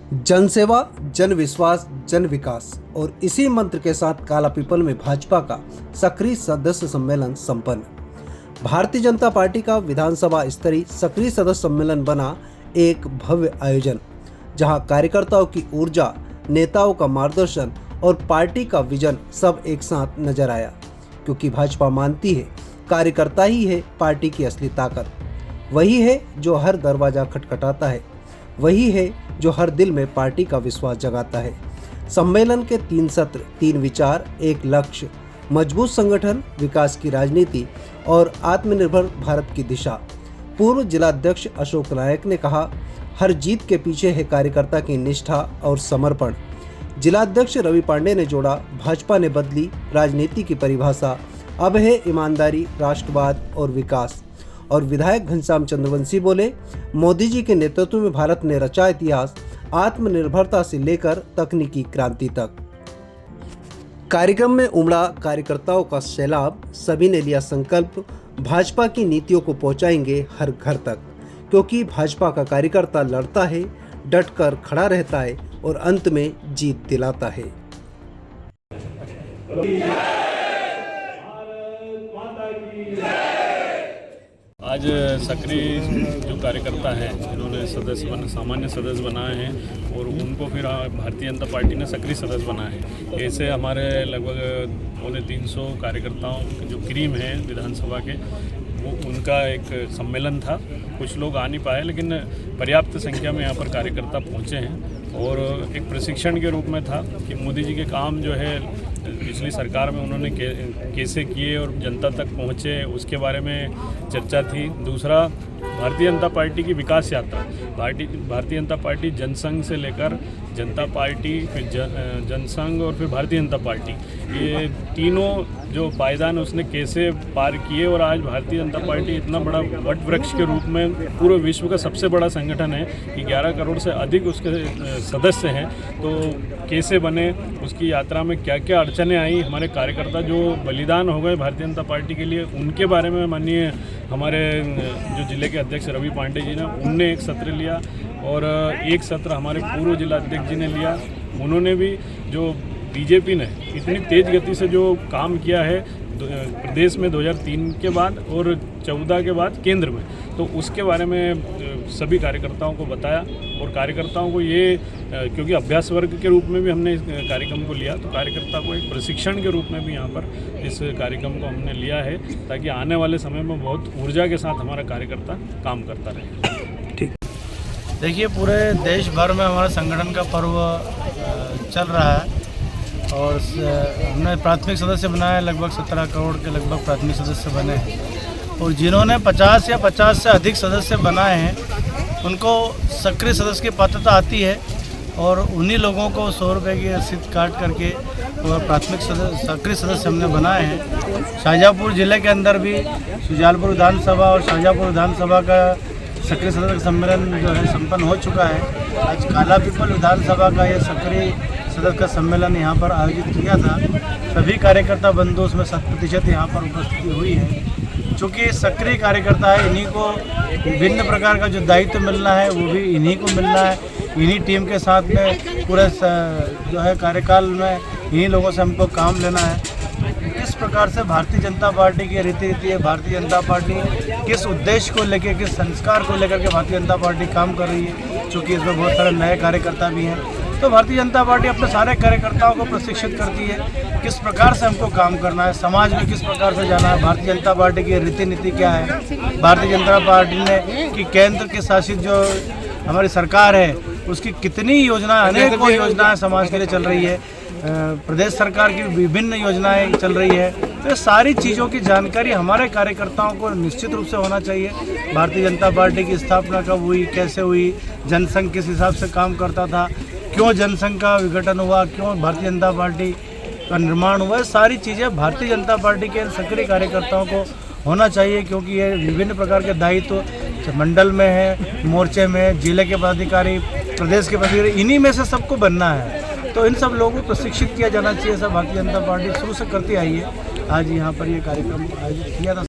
जन सेवा, जन विश्वास, जन विकास और इसी मंत्र के साथ कालापीपल में भाजपा का सक्रिय सदस्य सम्मेलन संपन्न। भारतीय जनता पार्टी का विधानसभा स्तरीय सक्रिय सदस्य सम्मेलन बना एक भव्य आयोजन, जहां कार्यकर्ताओं की ऊर्जा, नेताओं का मार्गदर्शन और पार्टी का विजन सब एक साथ नजर आया। क्योंकि भाजपा मानती है कार्यकर्ता ही है पार्टी की असली ताकत। वही है जो हर दरवाजा खटखटाता है, वही है जो हर दिल में पार्टी का विश्वास जगाता है। सम्मेलन के 3 सत्र, 3 विचार, एक लक्ष्य, मजबूत संगठन, विकास की राजनीति और आत्मनिर्भर भारत की दिशा। पूर्व जिलाध्यक्ष अशोक नायक ने कहा, हर जीत के पीछे है कार्यकर्ता की निष्ठा और समर्पण। जिलाध्यक्ष रवि पांडे ने जोड़ा, भाजपा ने बदली राजनीति की परिभाषा, अब है ईमानदारी, राष्ट्रवाद और विकास। और विधायक घनश्याम चंद्रवंशी बोले, मोदी जी के नेतृत्व में भारत ने रचा इतिहास, आत्मनिर्भरता से लेकर तकनीकी क्रांति तक। कार्यक्रम में उमड़ा कार्यकर्ताओं का सैलाब। सभी ने लिया संकल्प, भाजपा की नीतियों को पहुंचाएंगे हर घर तक। क्योंकि भाजपा का कार्यकर्ता लड़ता है, डटकर खड़ा रहता है और अंत में जीत दिलाता है। आज सक्रिय जो कार्यकर्ता हैं जिन्होंने सामान्य सदस्य बनाए हैं और उनको फिर भारतीय जनता पार्टी ने सक्रिय सदस्य बनाए हैं। ऐसे हमारे लगभग 350 कार्यकर्ताओं के जो क्रीम हैं विधानसभा के, वो उनका एक सम्मेलन था। कुछ लोग आ नहीं पाए, लेकिन पर्याप्त संख्या में यहाँ पर कार्यकर्ता पहुँचे हैं। और एक प्रशिक्षण के रूप में था कि मोदी जी के काम जो है पिछली सरकार में उन्होंने कैसे किए और जनता तक पहुँचे, उसके बारे में चर्चा थी। दूसरा, भारतीय जनता पार्टी की विकास यात्रा। भारतीय जनता पार्टी जनसंघ से लेकर जनता पार्टी, फिर जनसंघ और फिर भारतीय जनता पार्टी, ये तीनों जो पायदान उसने कैसे पार किए। और आज भारतीय जनता पार्टी इतना बड़ा वट वृक्ष के रूप में पूरे विश्व का सबसे बड़ा संगठन है कि 11 करोड़ से अधिक उसके सदस्य हैं। तो कैसे बने, उसकी यात्रा में क्या क्या अड़चनें आई, हमारे कार्यकर्ता जो बलिदान हो गए भारतीय जनता पार्टी के लिए, उनके बारे में माननीय हमारे जो जिले के अध्यक्ष रवि पांडे जी ने उनने एक सत्र लिया और एक सत्र हमारे पूर्व जिलाध्यक्ष जी ने लिया। उन्होंने भी जो बीजेपी ने इतनी तेज़ गति से जो काम किया है प्रदेश में 2003 के बाद और 14 के बाद केंद्र में, तो उसके बारे में सभी कार्यकर्ताओं को बताया। और कार्यकर्ताओं को ये, क्योंकि अभ्यास वर्ग के रूप में भी हमने इस कार्यक्रम को लिया, तो कार्यकर्ता को एक प्रशिक्षण के रूप में भी यहाँ पर इस कार्यक्रम को हमने लिया है, ताकि आने वाले समय में बहुत ऊर्जा के साथ हमारा कार्यकर्ता काम करता रहे। ठीक, देखिए, पूरे देश भर में हमारा संगठन का पर्व चल रहा है और हमने प्राथमिक सदस्य बनाए, लगभग 17 करोड़ के लगभग प्राथमिक सदस्य बने हैं। और जिन्होंने 50 या 50 से अधिक सदस्य बनाए हैं उनको सक्रिय सदस्य की पात्रता आती है। और उन्हीं लोगों को 100 रुपये की रसीद काट करके और प्राथमिक सक्रिय सदस्य हमने बनाए हैं। शाहजहाँपुर ज़िले के अंदर भी सुजालपुर विधानसभा और शाहजहाँपुर विधानसभा का सक्रिय सदस्य सम्मेलन जो है संपन्न हो चुका है। आज कालापीपल विधानसभा का ये सक्रिय सदस्य का सम्मेलन यहाँ पर आयोजित किया था। सभी कार्यकर्ता बंधु उसमें 100% यहाँ पर उपस्थिति हुई है। चूँकि सक्रिय कार्यकर्ता है, इन्हीं को विभिन्न प्रकार का जो दायित्व मिलना है वो भी इन्हीं को मिलना है। इन्हीं टीम के साथ में पूरे जो है कार्यकाल में इन्हीं लोगों से हमको काम लेना है। किस प्रकार से भारतीय जनता पार्टी की रीति है, भारतीय जनता पार्टी किस उद्देश्य को लेकर, किस संस्कार को लेकर के भारतीय जनता पार्टी काम कर रही है, चूँकि इसमें बहुत सारे नए कार्यकर्ता भी हैं। तो भारतीय जनता पार्टी अपने सारे कार्यकर्ताओं को प्रशिक्षित करती है किस प्रकार से हमको काम करना है, समाज में किस प्रकार से जाना है, भारतीय जनता पार्टी की रीति नीति क्या है। भारतीय जनता पार्टी ने कि केंद्र के शासित जो हमारी सरकार है उसकी कितनी योजना, अनेकों योजनाएं समाज के लिए चल रही है। प्रदेश सरकार की विभिन्न योजनाएं चल रही है। तो ये सारी चीज़ों की जानकारी हमारे कार्यकर्ताओं को निश्चित रूप से होना चाहिए। भारतीय जनता पार्टी की स्थापना कब हुई, कैसे हुई, जनसंघ किस हिसाब से काम करता था, क्यों जनसंघ का विघटन हुआ, क्यों भारतीय जनता पार्टी का निर्माण हुआ, सारी चीज़ें भारतीय जनता पार्टी के सक्रिय कार्यकर्ताओं को होना चाहिए। क्योंकि ये विभिन्न प्रकार के दायित्व मंडल में है, मोर्चे में, जिले के पदाधिकारी, प्रदेश के पदाधिकारी, इन्हीं में से सबको बनना है। तो इन सब लोगों को प्रशिक्षित किया जाना चाहिए। सब भारतीय जनता पार्टी शुरू से करती आई है। आज यहाँ पर ये कार्यक्रम आयोजित किया था।